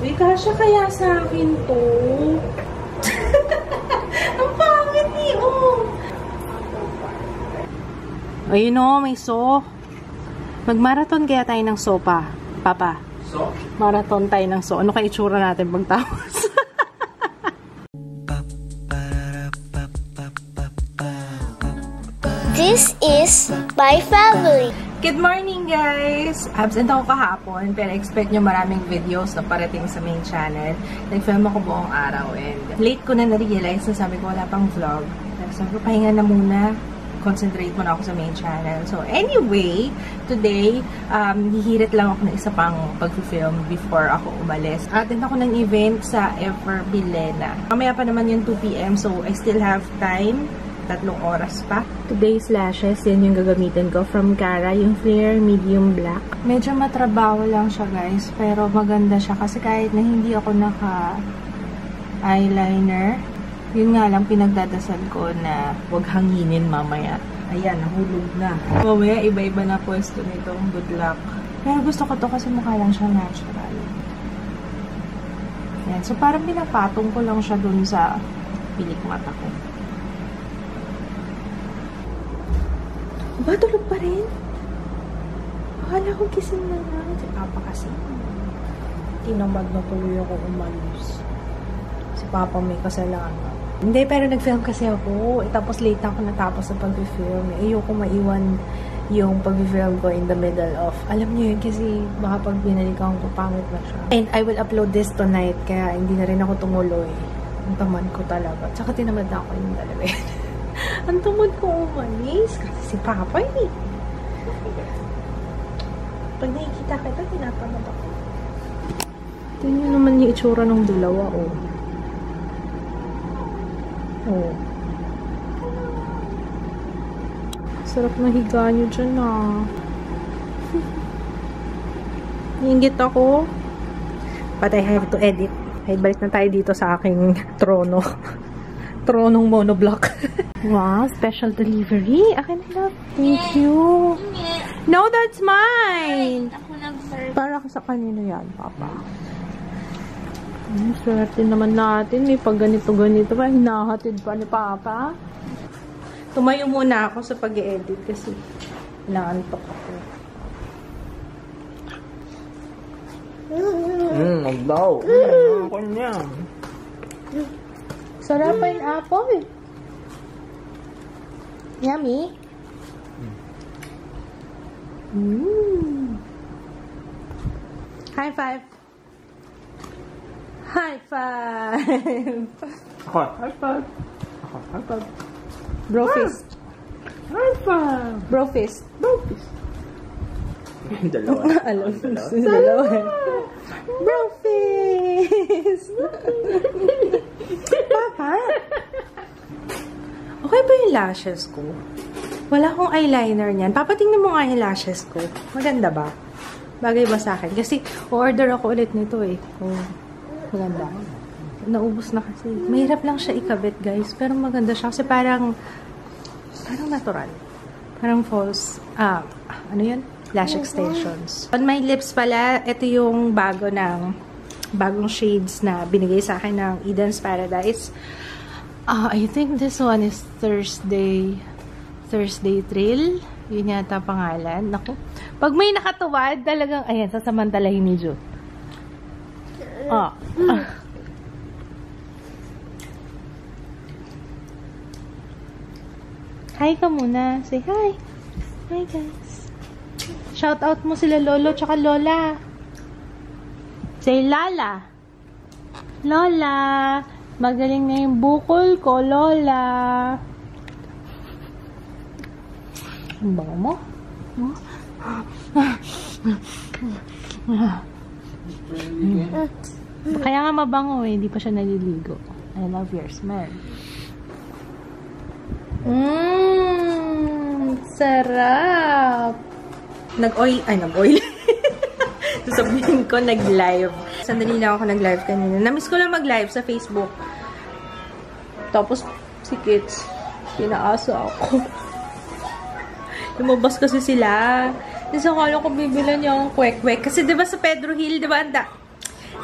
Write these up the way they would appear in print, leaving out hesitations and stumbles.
Uy, kasya kaya sa akin to? Ang pangit ni Ayun o, may so. Mag-marathon kaya tayo ng sopa, Papa. So? Marathon tayo ng so. Ano kaya itsura natin pagtapos? This is my family. Good morning, guys! Absent ako kahapon, pero expect nyo maraming videos na parating sa main channel. Nag-film ako buong araw and late ko na na-realize na sabi ko wala pang vlog. Sabi ko, pahinga na muna. Concentrate muna ako sa main channel. So, anyway, today, hihirit lang ako ng isa pang pag-film before ako umalis. Attend ako ng event sa Ever Bilena. Mamaya pa naman yung 2 PM, so I still have time. 3 oras pa. Today's lashes, yan yung gagamitin ko. From Cara, yung Flare Medium Black. Medyo matrabaho lang siya, guys. Pero maganda siya kasi kahit na hindi ako naka-eyeliner, yun nga lang pinagdadasal ko na huwag hanginin mamaya. Ayan, nahulog na. Mamaya, iba-iba na pwesto nitong good luck. Pero gusto ko to kasi mukha lang siya natural. Ayan. So, parang pinapatong ko lang siya dun sa pilik mata ko. Ba, tulog pa rin? Akala ko gising na nga. Si Papa kasi. Tinamad na tuloy ako umalis. Si Papa may kasalanan. Hindi, pero nag-film kasi ako. Tapos late na ako natapos sa pag-film. Ayoko maiwan yung pag-film ko in the middle of. Alam niyo yun kasi baka pag binalikan ko, pangit na siya. And I will upload this tonight, kaya hindi na rin ako tumuloy. Ang tamad ko talaga. Tsaka tinamad na ako yung dalawa. Ang tamad ko umalis kasi si Papa eh. Pag nakikita kita, tinatamad ako. Tingnan nyo naman yung itsura ng dalawa, oh. Oh. Sarap na higa nyo dyan, ah. Ingit ako. But I have to edit. Ay, balik na tayo dito sa aking trono. Tronong monoblock. Wow, special delivery. Akin na. Thank you. No, that's mine. Para sa kanino yan, Papa. Swerte naman natin. May pag ganito-ganito pa. Hinahatid pa ni Papa. Tumayo muna ako sa pag-edit kasi naantok ako. Ang daw. Ako niya. Sarap pa yung apple. Yummy. High five. High five. High five. High five. Bro fist. High five. Bro fist. Bro fist. Dalawa. Alam. Dalawa. Bro fist. Papa. Okay ba yung lashes ko? Wala akong eyeliner niyan. Papa, tingnan mo nga yung lashes ko. Maganda ba? Bagay ba sa akin? Kasi, order ako ulit nito eh. Oh, maganda. Naubos na kasi. Mahirap lang siya ikabit, guys. Pero maganda siya kasi parang natural. Parang false. Ano yun? Lash extensions. On my lips pala, ito yung bagong shades na binigay sa akin ng Eden's Paradise. I think this one is Thursday Thrill. Yun yata pangalan. Naku. Pag may nakatuwad, talagang, ayan, sasamantalahin ni Jo. Hi ka muna. Say hi. Hi, guys. Shout out mo sila Lolo tsaka Lola. Say Lala. Lola. Magaling na yung bukol ko, Lola. Ang bango mo? Kaya nga mabango eh. Hindi pa siya naliligo. I love your smell. Sarap. Nag-oil. Sabihin ko, nag-live. Sandali lang ako nag-live kanina. Namiss ko lang mag-live sa Facebook. Tapos, si Kids, pinaasa ako. Lumabas kasi sila. Kasi akala ko bibilan niya ang kwek-kwek. Kasi diba sa Pedro Hill, diba,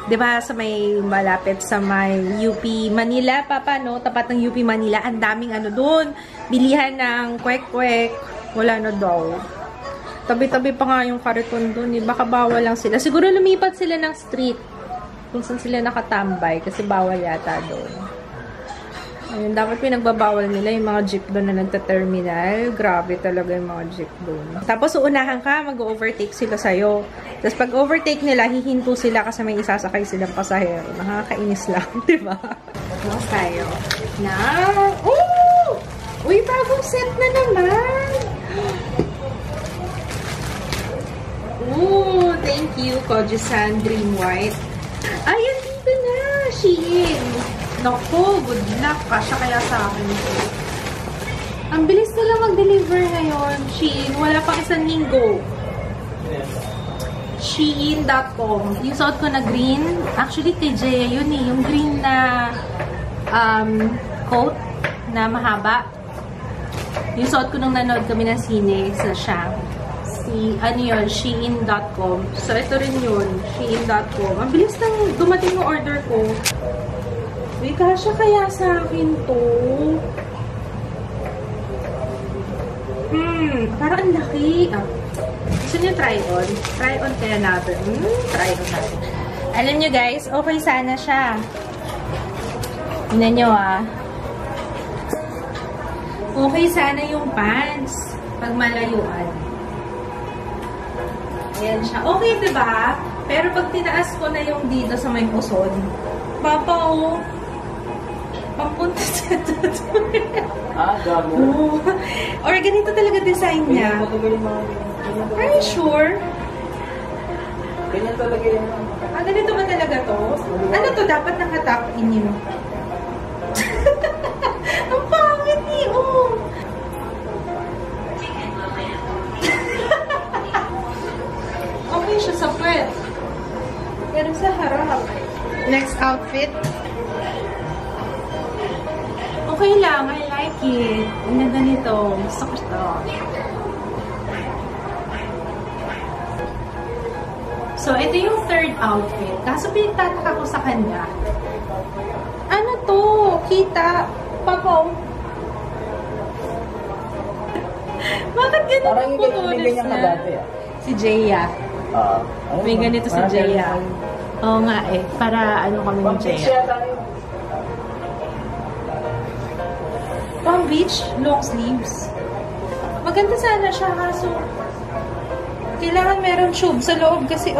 Di ba, sa may malapit sa may UP Manila, Papa, no? Tapat ng UP Manila, ang daming ano doon. Bilihan ng kwek-kwek. Wala na daw. Tabi-tabi pa nga yung kariton doon. Baka bawal lang sila. Siguro lumipat sila ng street. Kung saan sila nakatambay. Kasi bawal yata doon. Ayun, dapat pinagbabawal nila yung mga jeep doon na nagta-terminal. Grabe talaga yung mga jeep doon. Tapos, uunahan ka, mag-overtake sila sa'yo. Tapos, pag overtake nila, hihinto sila kasi may isasakay silang pasahero. Nakakainis lang, di ba? Tapos tayo. Na! Oh! Uy, bagong set na naman! Oh, thank you, Koji-san Dream White. Ayan, dito na! Shein! Naku, good luck. Kasya kaya sa akin ito. Ang bilis nila mag-deliver ngayon. Shein, wala pang isang linggo. Shein.com. Yung suot ko na green. Actually, TJ, yun eh. Yung green na coat na mahaba. Yung suot ko nung nanood kami ng sine sa Shang. Ano yun? Shein.com. So, ito rin yun. Shein.com. Ang bilis nang dumating yung order ko. Uy, kasya kaya sa akin to? Parang ang laki. Gusto niyo try on? Try on kaya natin. Try on natin. Alam niyo guys, okay sana siya. Tingnan niyo Okay sana yung pants pag malayuan. Ayan siya. Okay, diba? Pero pag tinaas ko na yung dito sa may pusod, Papa, pampunta sa gamo. Or ganito talaga design niya. Are you sure? Ganyan talaga yun. Ganito ba talaga to? Ano to? Dapat naka-tuck in yun. Ang pangit eh, Okay siya sa puwet. Pero sa harap. Next outfit. Okay lang. I like it. Ang ganda nito. Gusto ko ito. So, ito yung third outfit. Kaso pinagtataka ko sa kanya. Ano to? Kita. Pako. Bakit ganito ang putulis na? Si Jaya. May ganito si Jaya. Oo nga eh. Para ano kami ni Jaya. Palm Beach, long sleeves. Maganda sana siya, kaso kailangan meron tube sa loob kasi,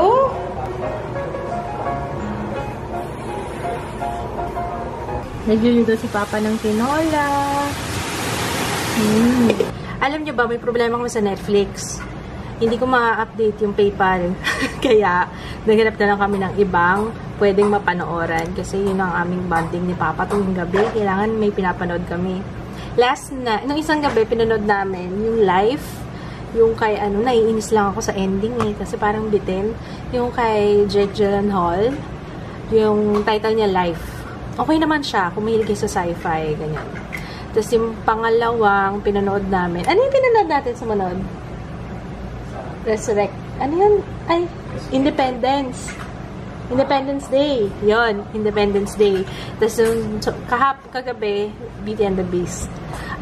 Nagluluto si Papa ng tinola. Alam niyo ba, may problema kami sa Netflix. Hindi ko ma-update yung PayPal. Kaya, naghanap na lang kami ng ibang pwedeng mapanooran. Kasi yun ang aming bonding ni Papa tuwing gabi. Kailangan may pinapanood kami. Nung isang gabi, pinanood namin yung Life. Yung kay, naiinis lang ako sa ending eh. Kasi parang bitin. Yung kay Jake Gyllenhaal. Yung title niya, Life. Okay naman siya. Kung mahilig kayo sa sci-fi, ganyan. Tapos yung pangalawang pinanood namin. Ano yung pinanood natin sa manood? Resurrect. Ano yun? Ay, Independence. Independence Day. Yon, Independence Day. Tapos yung kagabi, Beauty and the Beast.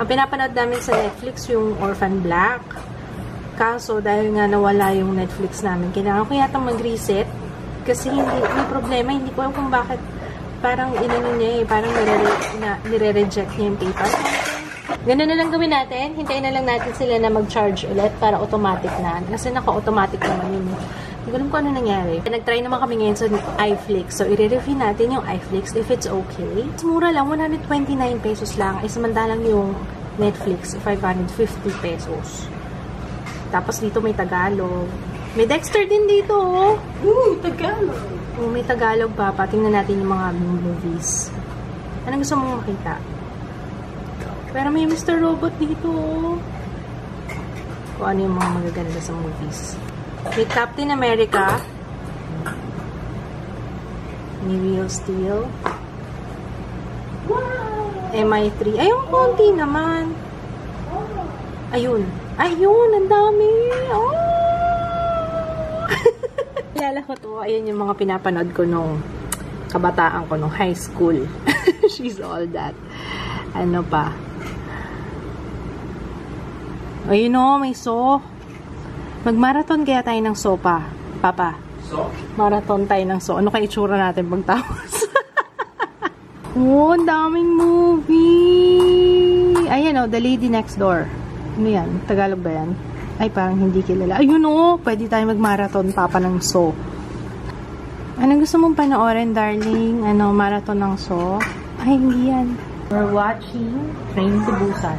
Ang pinapanood namin sa Netflix yung Orphan Black. Kaso, dahil nga nawala yung Netflix namin, kailangan ko yata mag-reset. Kasi may problema. Hindi ko alam kung bakit parang parang nire-reject niya yung PayPal. Ganun na lang gawin natin. Hintayin na lang natin sila na mag-charge ulit para automatic na. Kasi naka-automatic naman yun. Hindi ko alam kung ano nangyari. Nag-try naman kami ngayon sa iFlix. So, i-review natin yung iFlix if it's okay. It's mura lang. 129 pesos lang. Ay, samantalang yung Netflix, 550 pesos. Tapos dito may Tagalog. May Dexter din dito, Tagalog. May Tagalog pa. Tingnan natin yung mga movies. Anong gusto mong makita? Pero may Mr. Robot dito. Kung ano yung mga magaganda sa movies. May Captain America. May Real Steel. Wow! MI3. Ayun, konti naman. Ayun. Ayun, ang dami. Oh! Kilala ko to. Ayan yung mga pinapanood ko nung kabataan ko, nung high school. She's all that. Ano pa? Ayun o, may so. Mag-marathon kaya tayo ng so pa. Papa. So? Marathon tayo ng so. Ano kaya itsura natin pagtapos? Oh, ang daming movie. Ayan o, The Lady Next Door. Ano yan? Tagalog ba yan? Ay, parang hindi kilala. Ayun o, pwede tayo mag-marathon, Papa, ng so. Anong gusto mong panoorin, darling? Ano, marathon ng so? Ay, hindi yan. We're watching Train to Busan.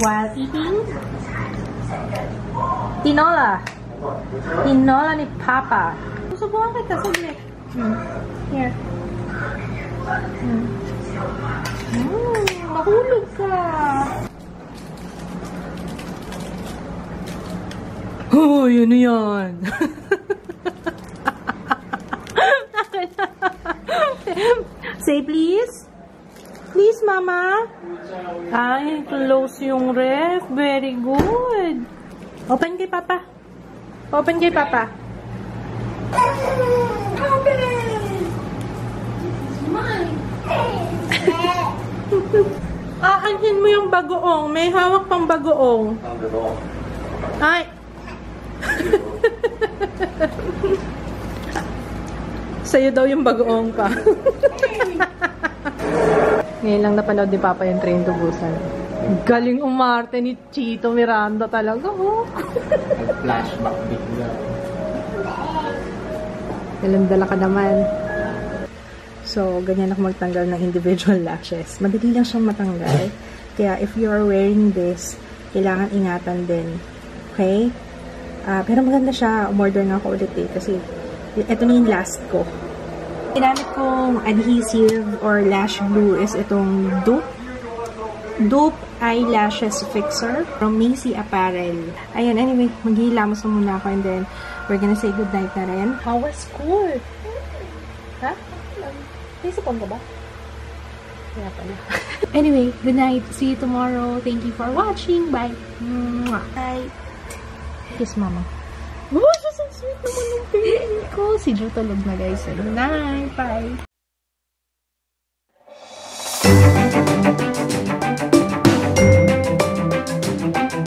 While eating tinola. Tinola ni Papa. Susubukan kita, saglit. Here. Mahulog ka. Oh, yun na yan. Say please. Please, Mama. Ay, close yung ref. Very good. Open kay Papa. Open kay Papa. Aanhin mo yung bagoong. May hawak pang bagoong. Ay. Sa'yo daw yung bagoong pa. Ngayon lang napanood ni Papa yung Train to Busan. Galing umarte ni Chito Miranda talaga, oh. Flashback bigla. Dalang-dala ka naman. So, ganyan ako magtanggal ng individual lashes. Madali lang siyang matanggal. Kaya, if you are wearing this, kailangan ingatan din. Okay? Pero maganda siya. Umorder nga ako ulit eh. Kasi, ito na yung last ko. Ginamit kong adhesive or lash glue is itong Dupe Eyelashes Fixer from Macy Apparel. Ayun, anyway, maghihilamos na muna ako and then we're gonna say goodnight na rin. How was school? Ha? Naisipon ka ba? Kaya pala. Anyway, good night. See you tomorrow. Thank you for watching. Bye. Bye. Kiss mama. Oh, so sweet naman ng baby ko. Si Drew tulog na guys. Good night. Bye.